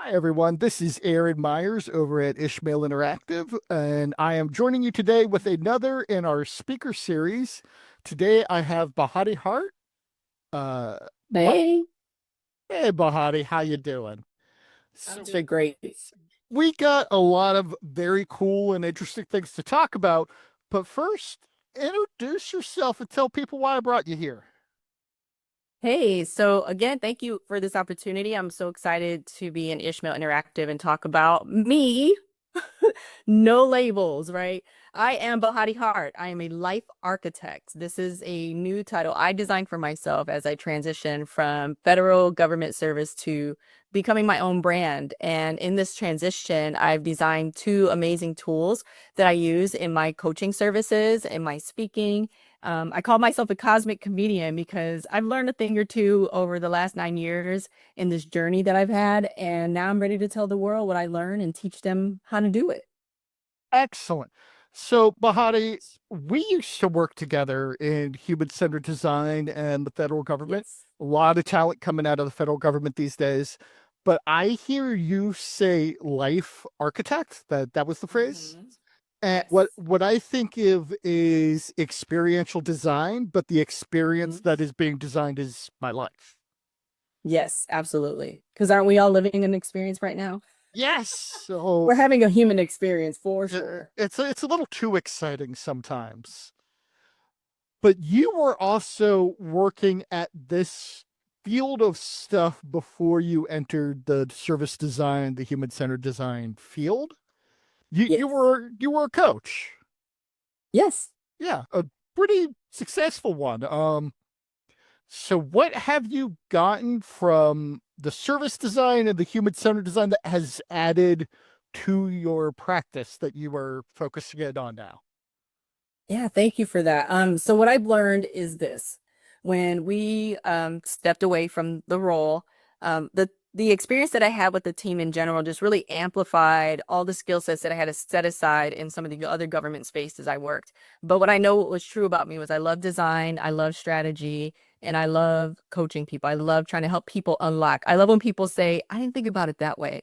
Hi, everyone. This is Aaron Myers over at Ishmael Interactive, and I am joining you today with another in our speaker series. Today, I have BeHati Hart. Uh, Bah- Hey, hey, BeHati, how you doing? I'm So doing great. we got a lot of very cool and interesting things to talk about, but first, introduce yourself and tell people why I brought you here. Hey, so again, thank you for this opportunity. I'm so excited to be in Ishmael Interactive and talk about me. No labels, right? I am BeHati Hart. I am a life architect. This is a new title I designed for myself as I transition from federal government service to becoming my own brand. And in this transition, I've designed two amazing tools that I use in my coaching services, in my speaking. I call myself a cosmic comedian because I've learned a thing or two over the last 9 years in this journey that I've had. And now I'm ready to tell the world what I learned and teach them how to do it. Excellent. So, Bahati, we used to work together in human-centered design and the federal government. Yes. A lot of talent coming out of the federal government these days. But I hear you say life architect, that was the phrase. Hmm. And what Yes. what I think of is experiential design, but the experience Hmm. that is being designed is my life. Yes, absolutely. Because aren't we all living an experience right now? Yes. So We're having a human experience for sure. it's a little too exciting sometimes. But you were also working at this field of stuff before you entered the service design, the human-centered design field. Yes. You were a coach. Yes. Yeah, a pretty successful one. So what have you gotten from the service design and the human-centered design that has added to your practice that you are focusing in on now? Yeah, thank you for that. So what I've learned is this. When we stepped away from the role, the experience that I had with the team in general just really amplified all the skill sets that I had to set aside in some of the other government spaces I worked. But what I know was true about me was I love design, I love strategy, and I love coaching people. I love trying to help people unlock. I love when people say, I didn't think about it that way.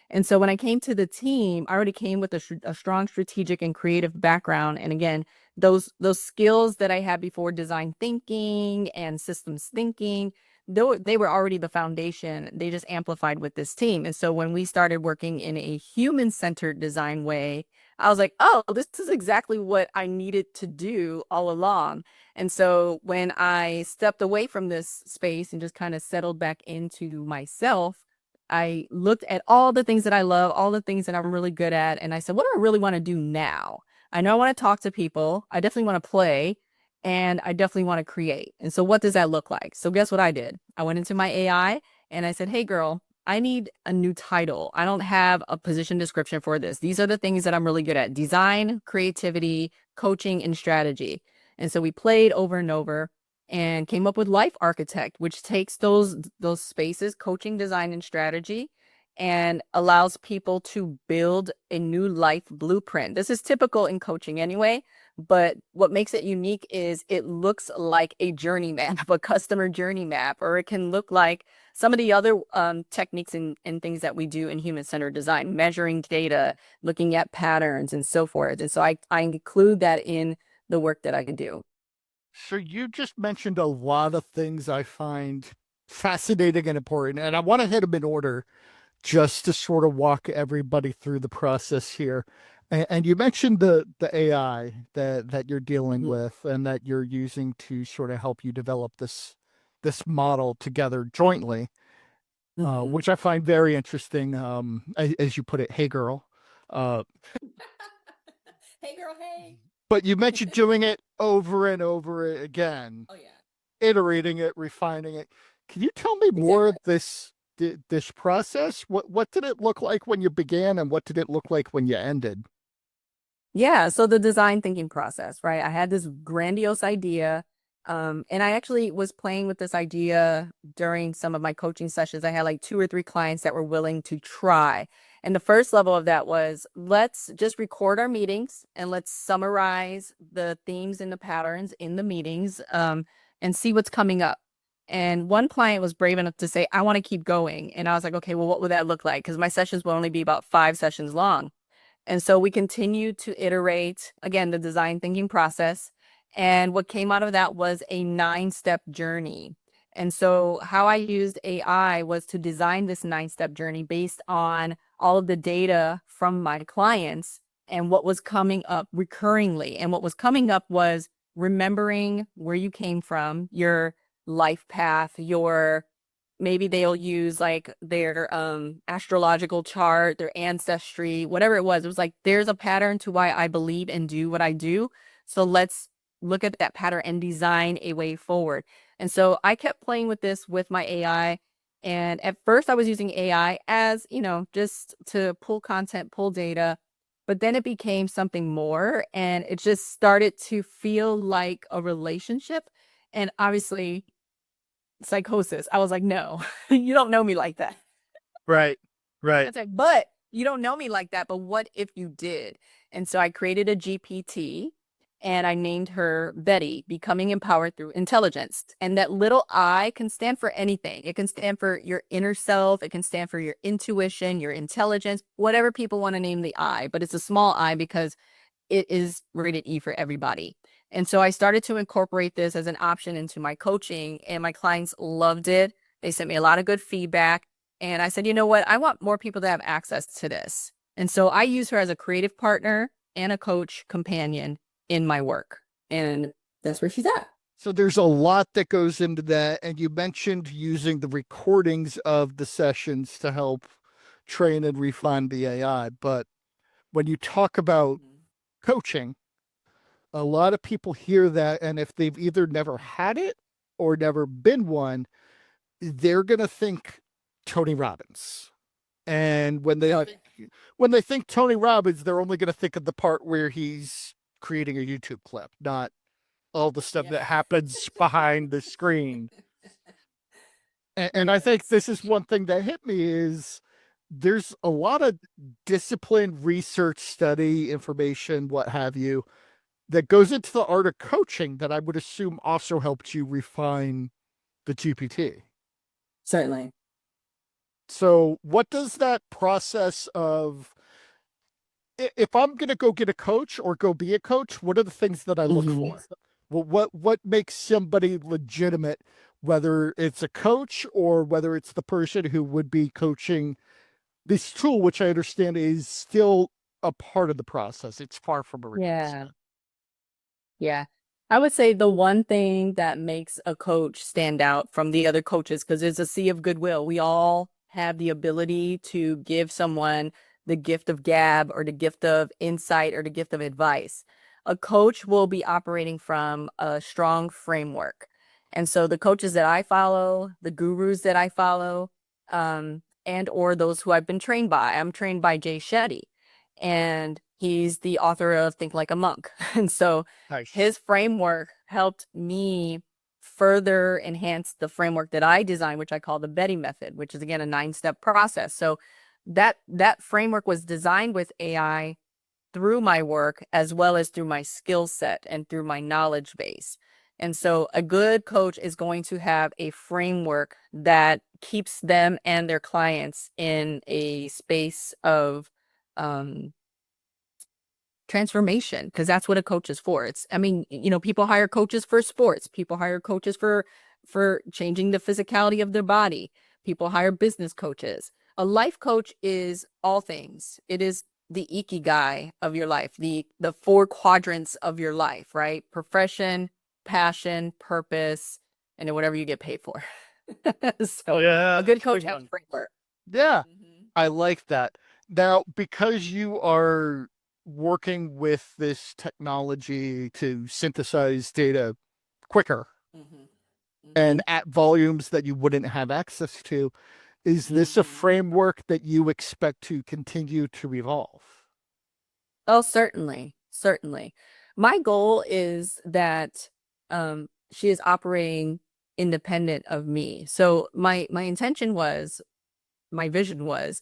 And so when I came to the team, I already came with a strong strategic and creative background. And again, those skills that I had before design thinking and systems thinking, though they were already the foundation, they just amplified with this team. And so when we started working in a human-centered design way, I was like, oh, this is exactly what I needed to do all along. And so when I stepped away from this space and just kind of settled back into myself, I looked at all the things that I love, all the things that I'm really good at, and I said, what do I really want to do now? I know I want to talk to people. I definitely want to play, and I definitely want to create. And so, what does that look like? So, guess what I did? I went into my AI and I said, hey, girl, I need a new title. I don't have a position description for this. These are the things that I'm really good at: design, creativity, coaching, and strategy. And so, we played over and over and came up with Life Architect, which takes those spaces, coaching, design, and strategy, and allows people to build a new life blueprint. This is typical in coaching anyway, but what makes it unique is it looks like a journey map, a customer journey map, or it can look like some of the other techniques and things that we do in human-centered design, measuring data, looking at patterns, and so forth. And so I include that in the work that I can do. So you just mentioned a lot of things I find fascinating and important, and I want to hit them in order just to sort of walk everybody through the process here. And you mentioned the AI that you're dealing Mhm. with and that you're using to sort of help you develop this model together jointly, Mhm. which I find very interesting. As you put it, hey girl. Uh, Hey girl, hey. but you mentioned doing it over and over again, Oh yeah, iterating it, refining it. Can you tell me more exactly. of this process? What did it look like when you began, and what did it look like when you ended? Yeah, so the design thinking process, right? I had this grandiose idea. And I actually was playing with this idea during some of my coaching sessions. I had like two or three clients that were willing to try. And the first level of that was let's just record our meetings and let's summarize the themes and the patterns in the meetings, and see what's coming up. And one client was brave enough to say, I want to keep going. And I was like, okay, well, what would that look like? Because my sessions will only be about 5 sessions long. And so we continued to iterate, again, the design thinking process. And what came out of that was a 9 step journey. And so, how I used AI was to design this 9 step journey based on all of the data from my clients and what was coming up recurringly. And what was coming up was remembering where you came from, your life path, your maybe they'll use like their astrological chart, their ancestry, whatever it was. It was like there's a pattern to why I believe and do what I do. So let's look at that pattern and design a way forward. And so I kept playing with this with my AI. And at first I was using AI as, just to pull content, pull data, but then it became something more and it just started to feel like a relationship. And obviously psychosis. I was like, no, you don't know me like that. Right. Right. It's like, but you don't know me like that. But what if you did? And so I created a GPT and I named her Betty, Becoming Empowered Through Intelligence. And that little I can stand for anything. It can stand for your inner self. It can stand for your intuition, your intelligence, whatever people want to name the I. But it's a small I because it is rated E for everybody. And so I started to incorporate this as an option into my coaching, and my clients loved it. They sent me a lot of good feedback. And I said, you know what? I want more people to have access to this. And so I use her as a creative partner and a coach companion in my work. And that's where she's at. So there's a lot that goes into that. And you mentioned using the recordings of the sessions to help train and refine the AI. But when you talk about coaching, a lot of people hear that. And if they've either never had it or never been one, they're going to think Tony Robbins. And when they think Tony Robbins, they're only going to think of the part where he's creating a YouTube clip, not all the stuff Yeah. that happens behind the screen. And I think this is one thing that hit me is there's a lot of discipline, research, study, information, what have you, that goes into the art of coaching that I would assume also helped you refine the GPT. Certainly. So, what does that process of if I'm going to go get a coach or go be a coach, what are the things that I look for? Well, what makes somebody legitimate, whether it's a coach or whether it's the person who would be coaching this tool, which I understand is still a part of the process. It's far from a Yeah. replacement. Yeah. I would say the one thing that makes a coach stand out from the other coaches, because there's a sea of goodwill. We all have the ability to give someone the gift of gab or the gift of insight or the gift of advice. A coach will be operating from a strong framework. And so the coaches that I follow, the gurus that I follow, and or those who I've been trained by. I'm trained by Jay Shetty, and he's the author of Think Like a Monk. And so Nice. his framework helped me further enhance the framework that I designed, which I call the Betty method, which is again a 9 step process. So that framework was designed with AI through my work as well as through my skill set and through my knowledge base. And so a good coach is going to have a framework that keeps them and their clients in a space of um, transformation, because that's what a coach is for. It's, I mean, people hire coaches for sports, people hire coaches for changing the physicality of their body, people hire business coaches. A life coach is all things. It is the ikigai of your life, the 4 quadrants of your life, right? Profession, passion, purpose, and then whatever you get paid for. Oh So yeah, a good coach has a framework. yeah. Mhm. I like that. Now, because you are working with this technology to synthesize data quicker Mhm. and Mhm. at volumes that you wouldn't have access to, is this a Mhm. framework that you expect to continue to evolve? Oh, certainly. Certainly. My goal is that she is operating independent of me. So my intention was, my vision was,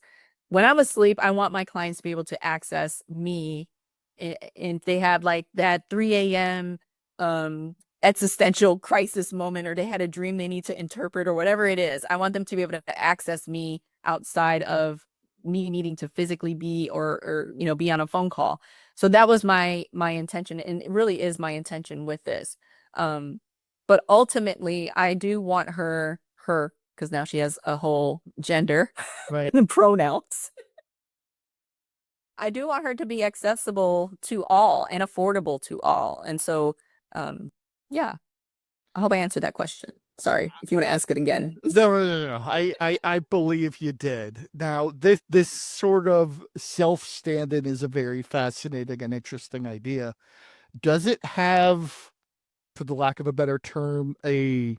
when I'm asleep, I want my clients to be able to access me, and they have like that 3 a.m. um existential crisis moment, or they had a dream they need to interpret, or whatever it is. I want them to be able to access me outside of me needing to physically be, or be on a phone call. So that was my intention, and it really is my intention with this. Um, but ultimately, I do want her, because now she has a whole gender Right. and pronouns. I do want her to be accessible to all and affordable to all. And so, yeah, I hope I answered that question. Sorry if you want to ask it again. No. I believe you did. Now, this sort of self-stand-in is a very fascinating and interesting idea. Does it have, for the lack of a better term, an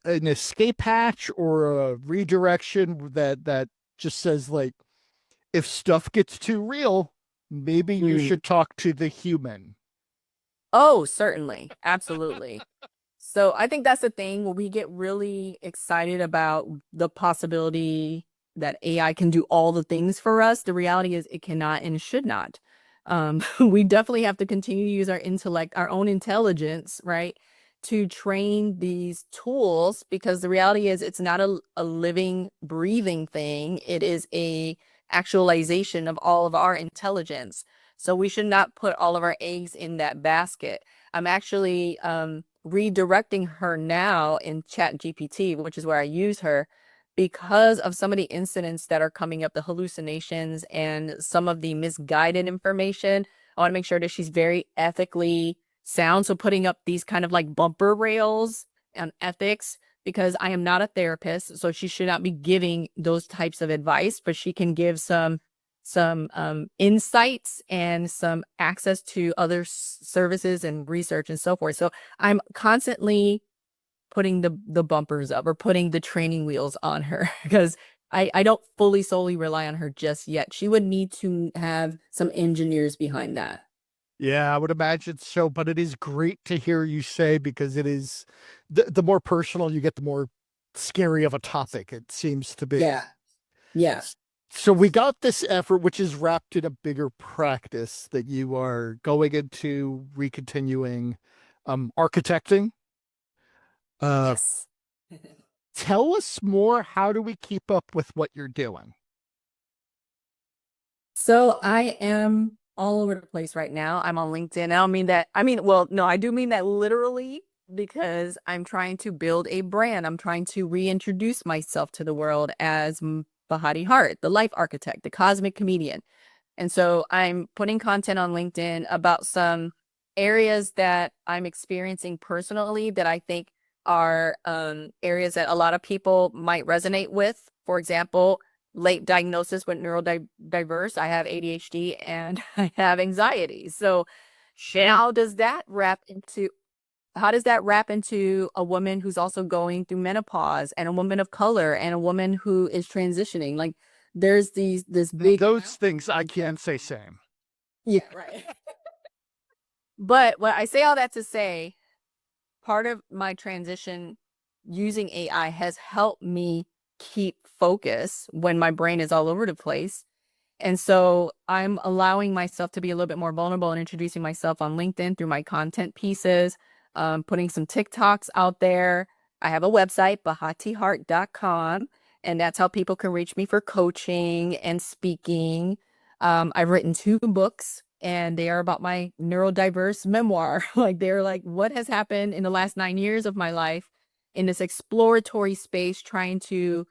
escape hatch or a redirection that just says like, if stuff gets too real, maybe you Mm. should talk to the human? Oh, certainly. Absolutely. So I think that's the thing when we get really excited about the possibility that AI can do all the things for us. The reality is it cannot and should not. We definitely have to continue to use our intellect, our own intelligence, right, to train these tools, because the reality is it's not a living, breathing thing. It is a actualization of all of our intelligence. So we should not put all of our eggs in that basket. I'm actually redirecting her now in ChatGPT, which is where I use her, because of some of the incidents that are coming up, the hallucinations and some of the misguided information. I want to make sure that she's very ethically sound. So putting up these kind of like bumper rails on ethics, because I am not a therapist, so she should not be giving those types of advice, but she can give some insights and some access to other services and research and so forth. So I'm constantly putting the bumpers up, or putting the training wheels on her, because I don't fully solely rely on her just yet. She would need to have some engineers behind that. Yeah, I would imagine so, but it is great to hear you say, because it is the more personal you get, the more scary of a topic it seems to be. Yeah. Yeah. So we got this effort, which is wrapped in a bigger practice that you are going into recontinuing architecting. Uh, Yes. Tell us more. How do we keep up with what you're doing? So I am all over the place right now. I'm on LinkedIn. I don't mean that. I mean, well, no, I do mean that literally, because I'm trying to build a brand. I'm trying to reintroduce myself to the world as BeHati Hart, the life architect, the cosmic comedian. And so I'm putting content on LinkedIn about some areas that I'm experiencing personally that I think are areas that a lot of people might resonate with. For example, late diagnosis with neurodiverse. I have ADHD and I have anxiety. So how does that wrap into a woman who's also going through menopause, and a woman of color, and a woman who is transitioning? Like, there's this big, Those things I can't say same. yeah, right. But what I say all that to say, part of my transition using AI has helped me keep focus when my brain is all over the place. And so I'm allowing myself to be a little bit more vulnerable and introducing myself on LinkedIn through my content pieces, putting some TikToks out there. I have a website, behatihart.com, and that's how people can reach me for coaching and speaking. I've written 2 books, and they are about my neurodiverse memoir. Like, they're like, what has happened in the last 9 years of my life in this exploratory space, trying to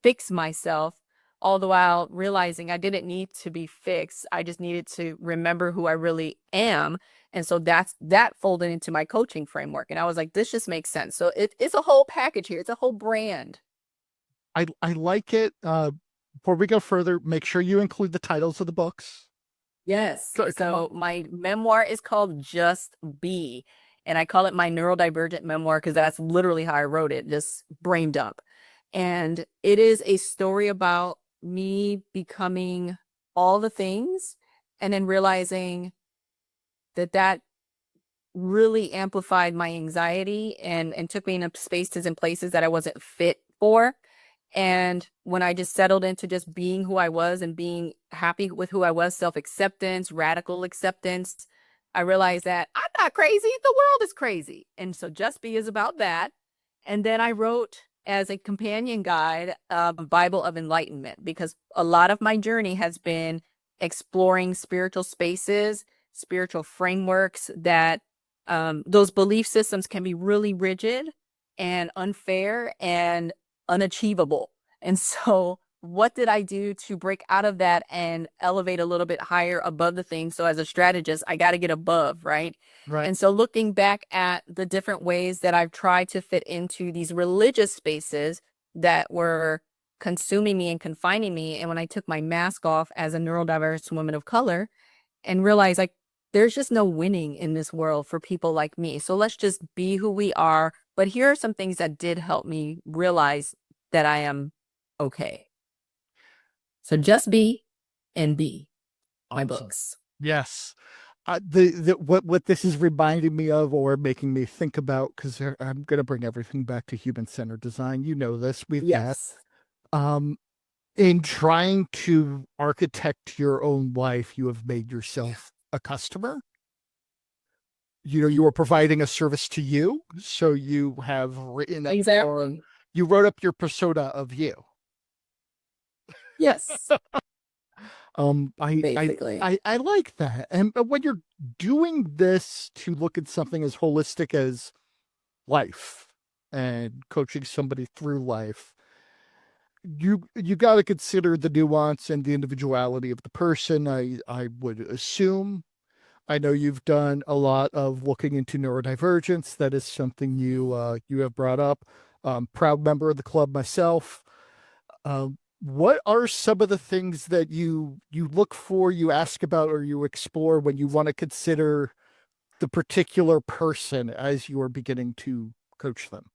fix myself, all the while realizing I didn't need to be fixed. I just needed to remember who I really am. And so that folded into my coaching framework. And I was like, this just makes sense. So it's a whole package here. It's a whole brand. I like it. Before we go further, make sure you include the titles of the books. Yes. Come on. So my memoir is called Just Be. And I call it my neurodivergent memoir because that's literally how I wrote it, just brain dump. And it is a story about me becoming all the things, and then realizing that really amplified my anxiety, and took me in spaces and places that I wasn't fit for. And when I just settled into just being who I was and being happy with who I was, self-acceptance, radical acceptance, I realized that I'm not crazy. The world is crazy. And so Just Be is about that. And then I wrote as a companion guide, a Bible of Enlightenment, because a lot of my journey has been exploring spiritual spaces, spiritual frameworks that those belief systems can be really rigid and unfair and unachievable. And so, what did I do to break out of that and elevate a little bit higher above the thing? So, as a strategist, I got to get above, right? Right. And so, looking back at the different ways that I've tried to fit into these religious spaces that were consuming me and confining me, and when I took my mask off as a neurodiverse woman of color and realized, like, there's just no winning in this world for people like me. So let's just be who we are. But here are some things that did help me realize that I am okay. So just be and be my Awesome. books. Yes. The what this is reminding me of or making me think about, because I'm going to bring everything back to human-centered design. You know this, we've met. Yes. Um, in trying to architect your own life, you have made yourself a customer. You know, you are providing a service to you, so you have written Exactly. you wrote up your persona of you. Yes. Um, I I Basically. I like that. And but when you're doing this to look at something as holistic as life and coaching somebody through life, you got to consider the nuance and the individuality of the person. I would assume. I know you've done a lot of looking into neurodivergence. That is something you have brought up. Proud member of the club myself. What are some of the things that you look for, you ask about, or you explore when you want to consider the particular person as you are beginning to coach them?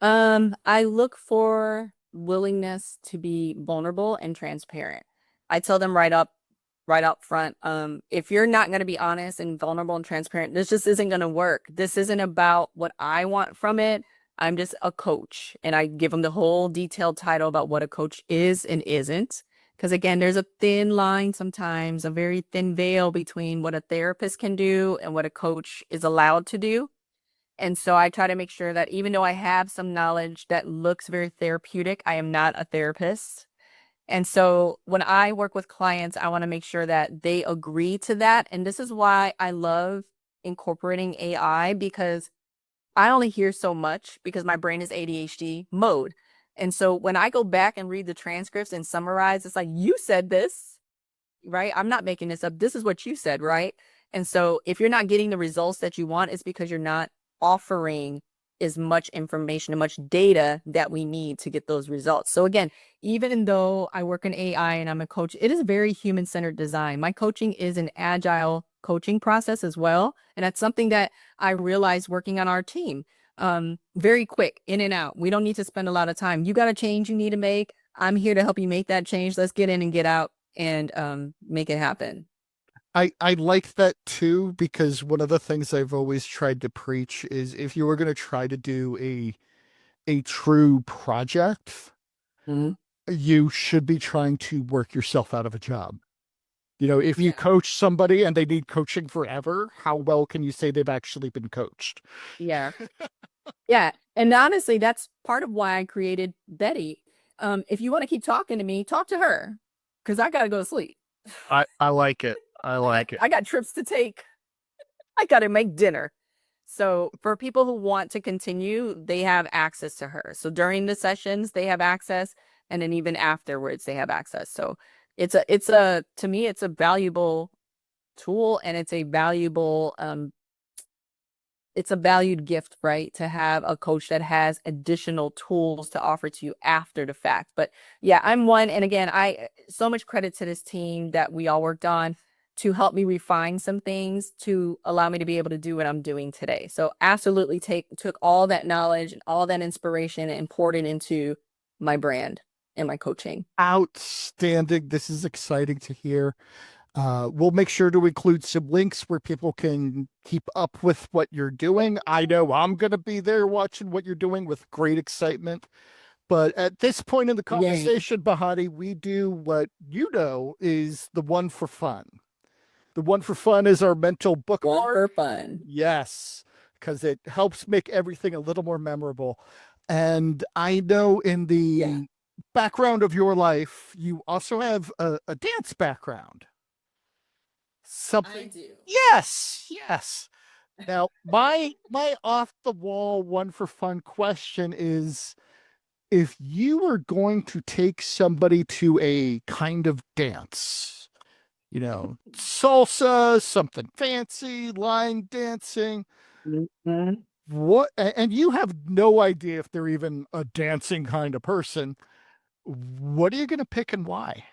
I look for willingness to be vulnerable and transparent. I tell them right up front, if you're not going to be honest and vulnerable and transparent, this just isn't going to work. This isn't about what I want from it. I'm just a coach, and I give them the whole detailed title about what a coach is and isn't. Because again, there's a thin line sometimes, a very thin veil between what a therapist can do and what a coach is allowed to do. And so I try to make sure that even though I have some knowledge that looks very therapeutic, I am not a therapist. And so when I work with clients, I want to make sure that they agree to that. And this is why I love incorporating AI, because I only hear so much because my brain is ADHD mode. And so when I go back and read the transcripts and summarize, it's like, you said this, right? I'm not making this up. This is what you said, right? And so if you're not getting the results that you want, it's because you're not offering as much information and much data that we need to get those results. So again, even though I work in AI and I'm a coach, it is very human-centered design. My coaching is an agile coaching process as well. And that's something that I realized working on our team. Very quick, in and out. We don't need to spend a lot of time. You got a change you need to make. I'm here to help you make that change. Let's get in and get out and make it happen. I like that too, because one of the things I've always tried to preach is if you were going to try to do a true project, Mhm. you should be trying to work yourself out of a job. You know, if you Yeah. coach somebody and they need coaching forever, how well can you say they've actually been coached? Yeah. Yeah. And honestly, that's part of why I created Betty. If you want to keep talking to me, talk to her because I got to go to sleep. I like it. I like it. I got trips to take. I got to make dinner. So for people who want to continue, they have access to her. So during the sessions, they have access, and then even afterwards, they have access. So to me, it's a valuable tool, and it's a valued gift, right? To have a coach that has additional tools to offer to you after the fact. But yeah, I'm one. And again, I so much credit to this team that we all worked on to help me refine some things to allow me to be able to do what I'm doing today. So absolutely took all that knowledge and all that inspiration and poured it into my brand and my coaching. Outstanding. This is exciting to hear. We'll make sure to include some links where people can keep up with what you're doing. I know I'm going to be there watching what you're doing with great excitement. But at this point in the Yay. conversation, BeHati, we do what you know is the one for fun. The one for fun is our mental One bookmark. for fun. Yes, because it helps make everything a little more memorable. And I know in Yeah, the background of your life, you also have a dance background. I Something. do. Yes, yes. Now, my off the wall one for fun question is if you were going to take somebody to a kind of dance, salsa, something fancy, line dancing, Mhm. and you have no idea if they're even a dancing kind of person, what are you going to pick and why?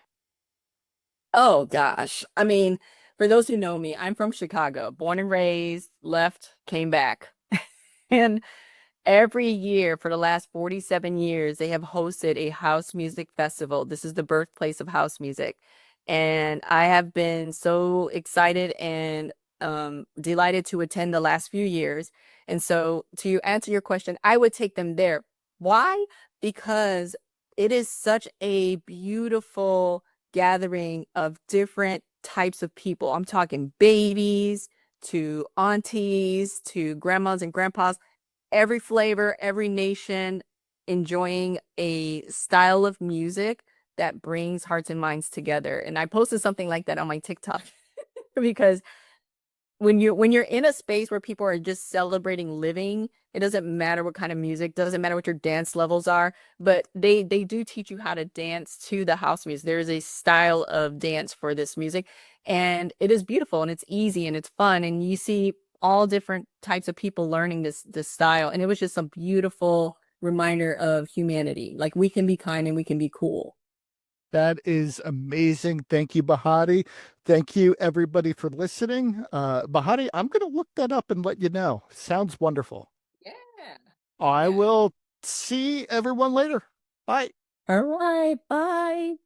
Oh gosh. I mean, for those who know me, I'm from Chicago, born and raised, left, came back. And every year for the last 47 years, they have hosted a house music festival. This is the birthplace of house music. And I have been so excited and delighted to attend the last few years. And so, to answer your question, I would take them there. Why? Because it is such a beautiful gathering of different types of people. I'm talking babies to aunties to grandmas and grandpas, every flavor, every nation enjoying a style of music that brings hearts and minds together. And I posted something like that on my TikTok because when you're in a space where people are just celebrating living, it doesn't matter what kind of music, doesn't matter what your dance levels are, but they do teach you how to dance to the house music. There is a style of dance for this music, and it is beautiful and it's easy and it's fun, and you see all different types of people learning this style, and it was just a beautiful reminder of humanity. Like we can be kind and we can be cool. That is amazing. Thank you, Bahati. Thank you, everybody, for listening. Bahati, I'm going to look that up and let you know. Sounds wonderful. Yeah. I Yeah. will see everyone later. Bye. All right. Bye.